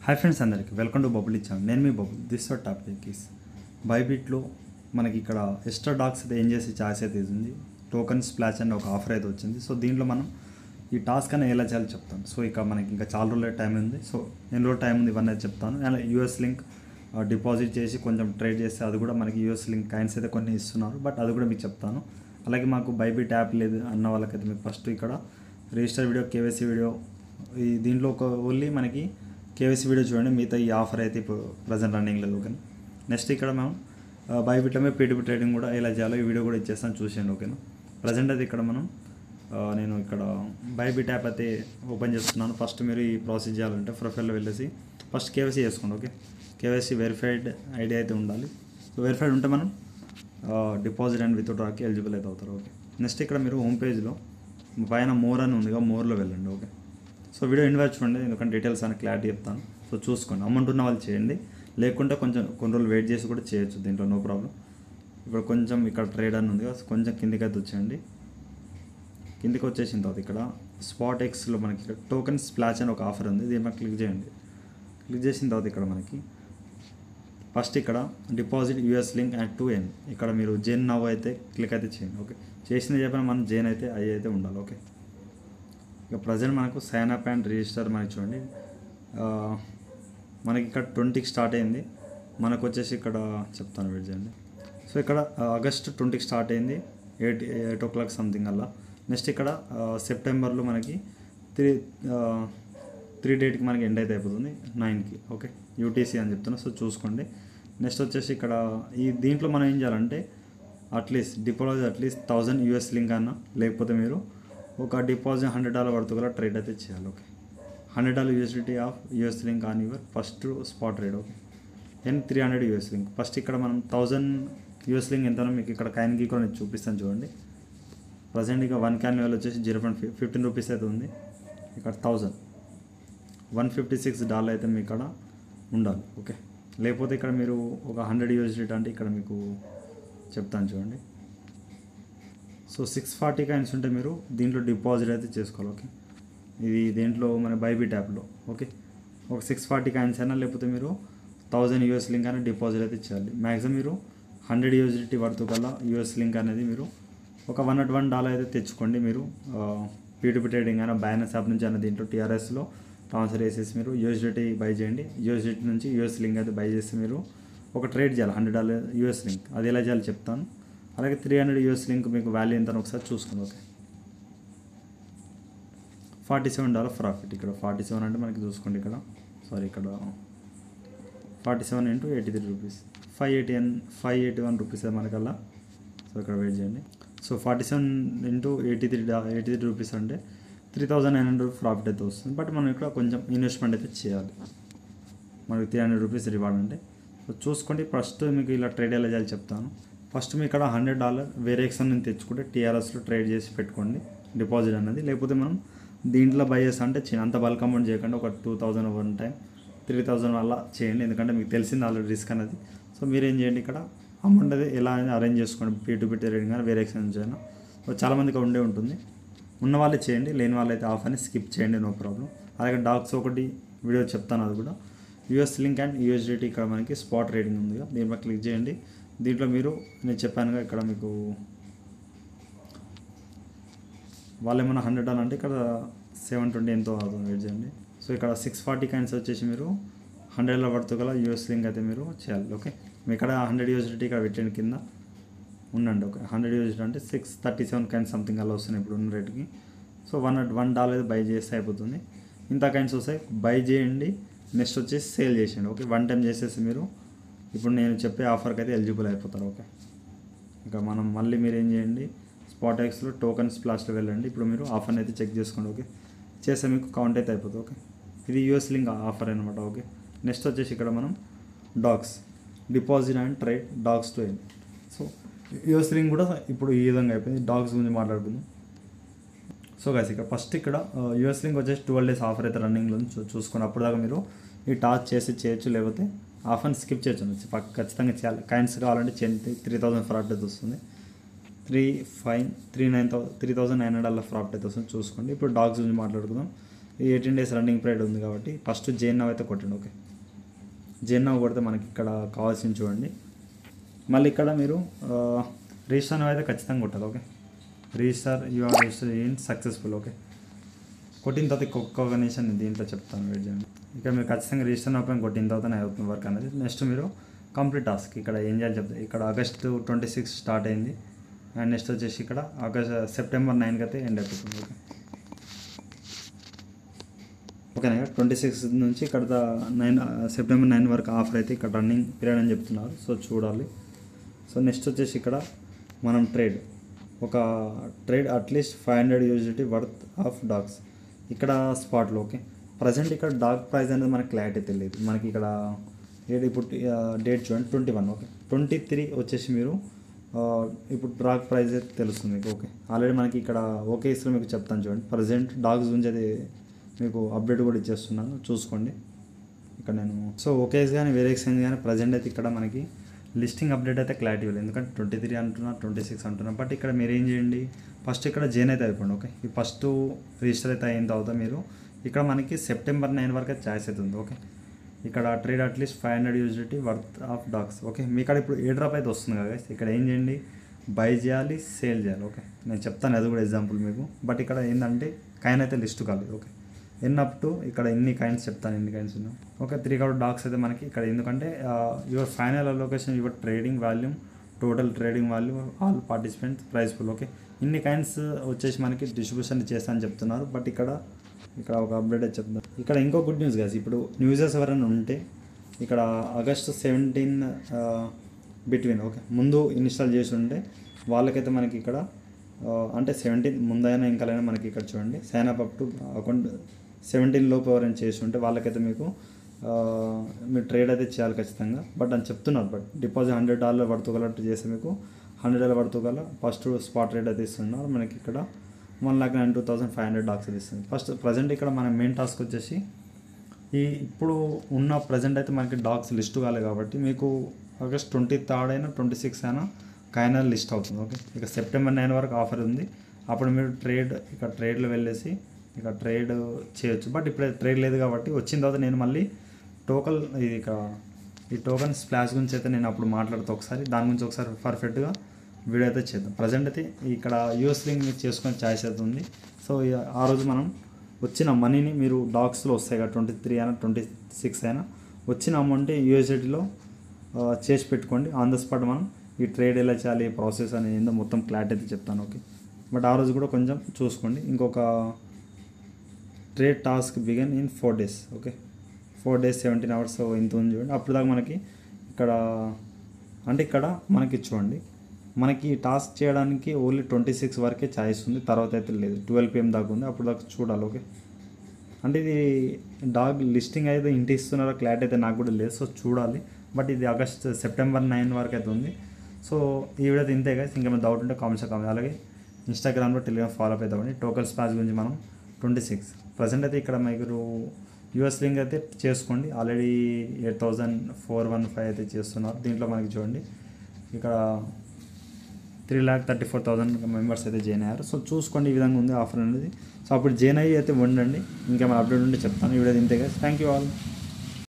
Hi friends అందరికీ welcome to Bubble channel. నేను మీ Bubble. This our topic is బైబిట్లో మనకి ఇక్కడ ఎక్స్ట్రా డాక్స్ అయితే ఏం చేసి ఛాయిస్ అయితే ఉంది. టోకన్ స్ప్లాష్ అనే ఒక ఆఫర్ అయితే వచ్చింది. సో దీంట్లో మనం ఈ టాస్క్ అనేది ఎలా చేయాలో చెప్తాను. సో ఇక మనకి ఇంకా చాలా రోజుల టైం ఉంది. సో ఎన్ని రోజులు టైం ఉంది ఇవన్నీ చెప్తాను. అండ్ యూఎస్ లింక్ డిపాజిట్ చేసి కొంచెం ట్రేడ్ చేస్తే అది కూడా మనకి యూఎస్ లింక్ కాయిన్స్ అయితే కొన్ని ఇస్తున్నారు. బట్ అది కూడా మీకు చెప్తాను. అలాగే మాకు బైబిట్ యాప్ లేదు అన్న వాళ్ళకైతే మీకు ఫస్ట్ ఇక్కడ రిజిస్టర్ వీడియో, కేవైసీ వీడియో, ఈ దీంట్లో ఒక ఓన్లీ మనకి కేవైసీ వీడియో చూడండి. మిగతా ఈ ఆఫర్ అయితే ఇప్పుడు ప్రజెంట్ రన్నింగ్ లేదు. ఓకేనా. నెక్స్ట్ ఇక్కడ మేము బైబిట్లో పీటీపీ ట్రేడింగ్ కూడా ఎలా చేయాలో ఈ వీడియో కూడా ఇచ్చేస్తాను, చూసేయండి. ఓకేనా. ప్రజెంట్ అయితే ఇక్కడ మనం నేను ఇక్కడ బైబిట్ యాప్ అయితే ఓపెన్ చేస్తున్నాను. ఫస్ట్ మీరు ఈ ప్రాసెస్ చేయాలంటే ప్రొఫైల్లో వెళ్ళేసి ఫస్ట్ కేవైసీ చేసుకోండి. ఓకే. కేవైసీ వెరిఫైడ్ ఐడి అయితే ఉండాలి. సో వెరిఫైడ్ ఉంటే మనం డిపాజిట్ అండ్ విత్డ్రాకి ఎలిజిబుల్ అయితే అవుతారు. ఓకే. నెక్స్ట్ ఇక్కడ మీరు హోమ్ పేజ్లో పైన మోర్ అని ఉందిగా, మోర్లో వెళ్ళండి. ఓకే. సో వీడియో ఇన్వైట్ చూడండి, ఎందుకంటే డీటెయిల్స్ అని క్లారిటీ చెప్తాను. సో చూసుకోండి. అమౌంట్ ఉన్న వాళ్ళు చేయండి, లేకుంటే కొంచెం కొన్ని రోజులు వెయిట్ చేసి కూడా చేయొచ్చు, దీంట్లో నో ప్రాబ్లం. ఇప్పుడు కొంచెం ఇక్కడ ట్రేడ్ అని ఉంది కదా, కొంచెం కిందికి అయితే వచ్చేయండి. కిందికి వచ్చేసిన తర్వాత ఇక్కడ స్పాట్ ఎక్స్లో మనకి ఇక్కడ టోకెన్ స్ప్లాష్ అని ఒక ఆఫర్ ఉంది. దీని మీద క్లిక్ చేయండి. క్లిక్ చేసిన తర్వాత ఇక్కడ మనకి ఫస్ట్ ఇక్కడ deposit US link and 2N ఇక్కడ మీరు జెన్ నవ్ అయితే క్లిక్ అయితే చేయండి. ఓకే. చేసిన చెప్పిన మనం జెన్ అయితే ఐ అయితే ఉండాలి. ఓకే. ఇక ప్రజెంట్ మనకు సైన్ అప్ అండ్ రిజిస్టర్ మనకి చూడండి, మనకి ఇక్కడ 20కి స్టార్ట్ అయింది. మనకు వచ్చేసి ఇక్కడ చెప్తాను, వెయిట్ చేయండి. సో ఇక్కడ ఆగస్ట్ 20కి స్టార్ట్ అయింది, 8 o'clock సంథింగ్ అలా. నెక్స్ట్ ఇక్కడ సెప్టెంబర్లో మనకి 3 డేట్కి మనకి ఎండ్ అయితే అయిపోతుంది, 9కి. ఓకే. యూటీసీ అని చెప్తున్నా, సో చూసుకోండి. నెక్స్ట్ వచ్చేసి ఇక్కడ ఈ దీంట్లో మనం ఏం చేయాలంటే at least deposit at least 1000 US link అన్న, లేకపోతే మీరు ఒక డిపాజిట్ $100 వరకు గల ట్రేడ్ అయితే చేయాలి. Okay. $100 USDT of US link on your first spot trade. Okay. Then 300 US link. First ఇక్కడ మనం 1000 యూఎస్ లింక్ ఎంతనో మీకు ఇక్కడ కాయిన్కి కూడా నేను చూపిస్తాను చూడండి. ప్రజెంట్ ఇక 1 కాయిన్ లెవెల్ వచ్చేసి 0.15 రూపీస్ అయితే ఉంది. ఇక్కడ 1000 $156 అయితే మీకు ఇక్కడ ఉండాలి. ఓకే. లేకపోతే ఇక్కడ మీరు ఒక 100 USDT అంటే ఇక్కడ మీకు చెప్తాను చూడండి. సో 640 కాయిన్స్ ఉంటే మీరు దీంట్లో డిపాజిట్ అయితే చేసుకోవాలి. ఓకే. ఇది దేంట్లో మన బైబిట్ యాప్లో. ఓకే. ఒక 640 కాయిన్స్ అయినా, లేకపోతే మీరు 1000 యూఎస్ లింక్ అయినా డిపాజిట్ అయితే చేయాలి. మ్యాక్సిమం మీరు 100 USDT వరకు కల్లా యూఎస్ లింక్ అనేది మీరు ఒక $101 అయితే తెచ్చుకోండి. మీరు పీటీపీ ట్రేడింగ్ అయినా బైనాన్స్ యాప్ నుంచి అయినా దీంట్లో టీఆర్ఎస్లో ట్రాన్స్ఫర్ చేసేసి మీరు USDT బై చేయండి. USDT నుంచి యూఎస్ లింక్ అయితే బై చేసి మీరు ఒక ట్రేడ్ చేయాలి $100 యూఎస్ లింక్. అది ఎలా చేయాలో చెప్తాను. అలాగే 300 యూఎస్ లింక్ మీకు వాల్యూ ఎంత ఒకసారి చూసుకోండి. ఓకే. $47 ప్రాఫిట్. ఇక్కడ 47 అంటే మనకి చూసుకోండి, ఇక్కడ ఇక్కడ 47 × 83 రూపీస్, 581 రూపీస్ మనకల్లా. సో ఇక్కడ వెయిట్ చేయండి. సో 47 × 83 రూపీస్ అంటే 3900 ప్రాఫిట్ అయితే వస్తుంది. బట్ మనం ఇక్కడ కొంచెం ఇన్వెస్ట్మెంట్ అయితే చేయాలి. మనకి 300 రూపీస్ రివార్డ్ అంటే. సో చూసుకోండి. ఫస్ట్ మీకు ఇలా ట్రేడ్ ఎలా చేయాలి చెప్తాను. ఫస్ట్ మీ ఇక్కడ $100 వేరే ఎక్సన్ నుంచి తెచ్చుకుంటే టీఆర్ఎస్లో ట్రేడ్ చేసి పెట్టుకోండి డిపాజిట్ అనేది. లేకపోతే మనం దీంట్లో బై చేస్తా అంటే అంత బల్క్ అమౌంట్ చేయకుండా ఒక 2000 వన్ టైం 3000 అలా చేయండి, ఎందుకంటే మీకు తెలిసింది ఆల్రెడీ రిస్క్ అనేది. సో మీరేం చేయండి, ఇక్కడ అమౌంట్ అది ఎలా అరేంజ్ చేసుకోండి, పీటీపీ ట్రేడింగ్ కానీ వేరే ఎక్సన్ నుంచి అయినా. సో చాలామందికి ఉండే ఉంటుంది, ఉన్న వాళ్ళే చేయండి, లేని వాళ్ళైతే ఆఫ్ అని స్కిప్ చేయండి, నో ప్రాబ్లం. అలాగే డాక్స్ ఒకటి వీడియో చెప్తాను, అది కూడా యూఎస్ లింక్ అండ్ USDT ఇక్కడ మనకి స్పాట్ ట్రేడింగ్ ఉంది కదా, దీని మీద క్లిక్ చేయండి. దీంట్లో మీరు నేను చెప్పానుగా ఇక్కడ మీకు వాళ్ళు ఏమైనా $100 అంటే ఇక్కడ 720 ఎంతో అవుతుంది, వెయిట్ చేయండి. సో ఇక్కడ 640 కాయిన్స్ వచ్చేసి మీరు $100 వరకు గల యూఎస్ లింక్ అయితే మీరు చేయాలి. ఓకే. మీ ఇక్కడ 100 USDT ఇక్కడ పెట్టండి, కింద ఉండండి. ఓకే. 100 USDT అంటే 637 కాయిన్స్ సంథింగ్ అలా వస్తున్నాయి ఇప్పుడు ఉన్న రేట్కి. సో $101 అయితే బై చేస్తే అయిపోతుంది. ఇంత కాయిన్స్ వస్తాయి, బై చేయండి. నెక్స్ట్ వచ్చేసి సేల్ చేసేయండి. ఓకే. వన్ టైం చేసేసి మీరు ఇప్పుడు నేను చెప్పే ఆఫర్కి అయితే ఎలిజిబుల్ అయిపోతారు. ఓకే. ఇంకా మనం మళ్ళీ మీరు ఏం చేయండి, స్పాట్ ఎక్స్లో టోకన్ స్ప్లాష్లో వెళ్ళండి. ఇప్పుడు మీరు ఆఫర్ని అయితే చెక్ చేసుకోండి. ఓకే. చేస్తే మీకు కౌంట్ అయితే అయిపోతుంది. ఓకే. ఇది యూఎస్ లింక్ ఆఫర్ అనమాట. ఓకే. నెక్స్ట్ వచ్చేసి ఇక్కడ మనం docs deposit and trade docs 2N. So US link కూడా ఇప్పుడు ఈ విధంగా అయిపోయింది. డాక్స్ గురించి మాట్లాడుకుందాం. సో గైస్ ఇక్కడ ఫస్ట్ ఇక్కడ యూఎస్ లింక్ వచ్చేసి 12 days ఆఫర్ అయితే రన్నింగ్లో చూసుకొని అప్పుడు దాకా మీరు ఈ టాస్క్ చేసి చేయొచ్చు, లేకపోతే ఆఫర్ని స్కిప్ చేయొచ్చు. ఖచ్చితంగా చేయాలి. కాయిన్స్ కావాలంటే 3000 ప్రాఫిట్ అయితే వస్తుంది. 3900 ప్రాఫిట్ అయితే వస్తుంది, చూసుకోండి. ఇప్పుడు డాగ్స్ గురించి మాట్లాడుకుందాం. ఈ 18 days రన్నింగ్ పీరియడ్ ఉంది కాబట్టి ఫస్ట్ జేఎన్ఆవ్ అయితే కొట్టండి. ఓకే, జేఎన్ఆవ్ కొడితే మనకి ఇక్కడ కావాల్సింది చూడండి. మళ్ళీ ఇక్కడ మీరు రిజిస్టర్ అయితే ఖచ్చితంగా కొట్టాలి. Okay, register you are register in successful. Okay, కొట్టిన తర్వాత ఒక్క కనీసం దీంట్లో చెప్తాను, వెయిట్ చేయండి. ఇక్కడ మీరు ఖచ్చితంగా రిజిస్టర్ ఓపెన్ కొట్టిన తర్వాతనే అవుతుంది వర్క్ అనేది. నెక్స్ట్ మీరు కంప్లీట్ టాస్క్ ఇక్కడ ఏం చేయాలి చెప్తారు. ఇక్కడ ఆగస్టు 26 స్టార్ట్ అయింది అండ్ నెక్స్ట్ వచ్చేసి ఇక్కడ సెప్టెంబర్ 9కి అయితే ఎండ్ అయిపోతుంది. ఓకే, ఓకేనా. 26 నుంచి ఇక్కడ సెప్టెంబర్ 9 వరకు ఆఫర్ అయితే ఇక్కడ రన్నింగ్ పీరియడ్ అని చెప్తున్నారు. సో చూడాలి. సో నెక్స్ట్ వచ్చేసి ఇక్కడ మనం ఒక trade at least 500 USDT worth of dogs ఇక్కడ స్పాట్లో. ఓకే, ప్రజెంట్ ఇక్కడ డాగ్ ప్రైస్ అనేది మనకి క్లారిటీ తెలియదు. మనకి ఇక్కడ ఇప్పుడు డేట్ చూడండి 21. ఓకే, 23 వచ్చేసి మీరు ఇప్పుడు డాగ్ ప్రైస్ అయితే తెలుస్తుంది మీకు. ఓకే, ఆల్రెడీ మనకి ఇక్కడ ఓకే ఇస్తే మీకు చెప్తాను చూడండి. ప్రజెంట్ డాగ్స్ గురించి అయితే మీకు అప్డేట్ కూడా ఇచ్చేస్తున్నాను, చూసుకోండి ఇక్కడ నేను. సో ఓకేస్ కానీ వేరే ఎక్స్చేంజ్ కానీ ప్రజెంట్ అయితే ఇక్కడ మనకి లిస్టింగ్ అప్డేట్ అయితే క్లారిటీ ఇవ్వలేదు. ఎందుకంటే 23 అంటున్నా, 26 అంటున్నా. బట్ ఇక్కడ మీరు ఏం చేయండి, ఫస్ట్ ఇక్కడ జేన్ అయితే అయిపోండి. ఓకే, ఈ ఫస్ట్ రిజిస్టర్ అయితే అయిన తర్వాత మీరు ఇక్కడ మనకి సెప్టెంబర్ 9 వరకు అయితే ఛాయిస్ అవుతుంది. ఓకే, ఇక్కడ trade at least 500 USDT worth of dogs. Okay, మీ ఇక్కడ ఇప్పుడు ఏ డ్రాప్ అయితే వస్తుంది కదా, ఇక్కడ ఏం చేయండి, బై చేయాలి, సేల్ చేయాలి. ఓకే, నేను చెప్తాను అది కూడా ఎగ్జాంపుల్ మీకు. బట్ ఇక్కడ ఏంటంటే కాయిన్ అయితే లిస్ట్ కాలేదు. ఓకే, అప్ టు ఇక్కడ ఎన్ని కాయిన్స్ చెప్తాను, ఎన్ని కాయిన్స్ ఉన్నాయి. ఓకే, 3 crore డాగ్స్ అయితే మనకి ఇక్కడ. ఎందుకంటే your final allocation your trading volume, total trading volume, all participants, price full. Okay, ఇన్ని కాయిన్స్ వచ్చేసి మనకి డిస్ట్రిబ్యూషన్ చేస్తానని చెప్తున్నారు. బట్ ఇక్కడ ఒక అప్డేట్ అయితే చెప్తాను. ఇక్కడ ఇంకో గుడ్ న్యూస్ గాస్, ఇప్పుడు న్యూజెస్ ఎవరైనా ఉంటే ఇక్కడ ఆగస్టు 17 బిట్వీన్ ఓకే ముందు ఇన్స్టాల్ చేసి ఉంటే వాళ్ళకైతే మనకి ఇక్కడ అంటే 17 ముందైనా ఇంకాలైనా మనకి ఇక్కడ చూడండి సైన్ అప్ టు అకౌంట్ 17 లోపు ఎవరైనా చేసి ఉంటే వాళ్ళకైతే మీకు మీరు ట్రేడ్ అయితే చేయాలి ఖచ్చితంగా. బట్ అని చెప్తున్నారు. బట్ డిపాజిట్ $100 పడుతుగలట్టు చేస్తే మీకు $100 పడుతుగల ఫస్ట్ స్పాట్ రేట్ అయితే ఇస్తున్నారు. మనకి ఇక్కడ 1,92,500 డాక్స్ ఇస్తుంది. ఫస్ట్ ప్రజెంట్ ఇక్కడ మన మెయిన్ టాస్క్ వచ్చేసి ఇప్పుడు ఉన్న ప్రజెంట్ అయితే మనకి డాక్స్ లిస్ట్ కాలేదు కాబట్టి మీకు ఆగస్ట్ 23 అయినా 26 అయినా కైనల్ లిస్ట్ అవుతుంది. ఓకే, ఇక సెప్టెంబర్ 9 వరకు ఆఫర్ ఉంది. అప్పుడు మీరు ఇక్కడ ట్రేడ్లో వెళ్ళేసి ఇక ట్రేడ్ చేయొచ్చు. బట్ ఇప్పుడు ట్రేడ్ లేదు కాబట్టి వచ్చిన తర్వాత నేను మళ్ళీ ఈ టోకన్ స్ప్లాష్ గురించి అయితే నేను అప్పుడు మాట్లాడుతూ దాని గురించి ఒకసారి పర్ఫెక్ట్గా వీడియో అయితే చేద్దాం. ప్రజెంట్ అయితే ఇక్కడ యూఎస్ లింక్ మీరు చేసుకునే ఛాయిస్ అయితే ఉంది. సో ఆ రోజు మనం వచ్చిన మనీని మీరు డాక్స్లో వస్తాయి కదా 23 అయినా 26 అయినా వచ్చిన అమౌంట్ యూఎస్డిటీలో చేసి పెట్టుకోండి. ఆన్ ద స్పాట్ మనం ఈ ట్రేడ్ ఎలా చేయాలి ప్రాసెస్ అనేది ఏందో మొత్తం క్లారిటీ అయితే చెప్తాను. ఓకే, బట్ ఆ రోజు కూడా కొంచెం చూసుకోండి. ఇంకొక trade task begin in 4 days. Okay, 4 days 17 hours ఇంత ఉంది చూడండి. అప్పుడు దాకా మనకి ఇక్కడ మనకి చూడండి మనకి టాస్క్ చేయడానికి ఓన్లీ 26 వరకే ఛాయిస్ ఉంది. తర్వాత అయితే లేదు, 12 PM దాకా ఉంది. అప్పుడు దాకా చూడాలి. ఓకే, అంటే ఇది డాగ్ లిస్టింగ్ అయితే ఇంటి ఇస్తున్నారో క్లారిటీ అయితే నాకు కూడా లేదు. సో చూడాలి. బట్ ఇది సెప్టెంబర్ 9 వరకు అయితే ఉంది. సో ఈ వీడియో అయితే ఇంతే కదా. ఇంకేమైనా డౌట్ ఉంటే కామెంట్స్ కామెంట్. అలాగే ఇన్స్టాగ్రామ్లో టెలిగ్రామ్ ఫాలో అప్ అవుతామండి. టోకన్ స్పాష్ గురించి మనం 26 ప్రజెంట్ అయితే ఇక్కడ మీరు యూఎస్ లింక్ అయితే చేసుకోండి. ఆల్రెడీ 8,415 అయితే చేస్తున్నారు. దీంట్లో మనకి చూడండి ఇక్కడ 3,34,000 మెంబర్స్ అయితే జాయిన్ అయ్యారు. సో చూసుకోండి ఈ విధంగా ఉంది ఆఫర్ అనేది. సో అప్పుడు జాయిన్ అయ్యి అయితే ఉండండి. ఇంకేమైనా అప్డేట్ ఉంటే చెప్తాను. ఈ వీడియో ఇంతే కదా. Thank you all.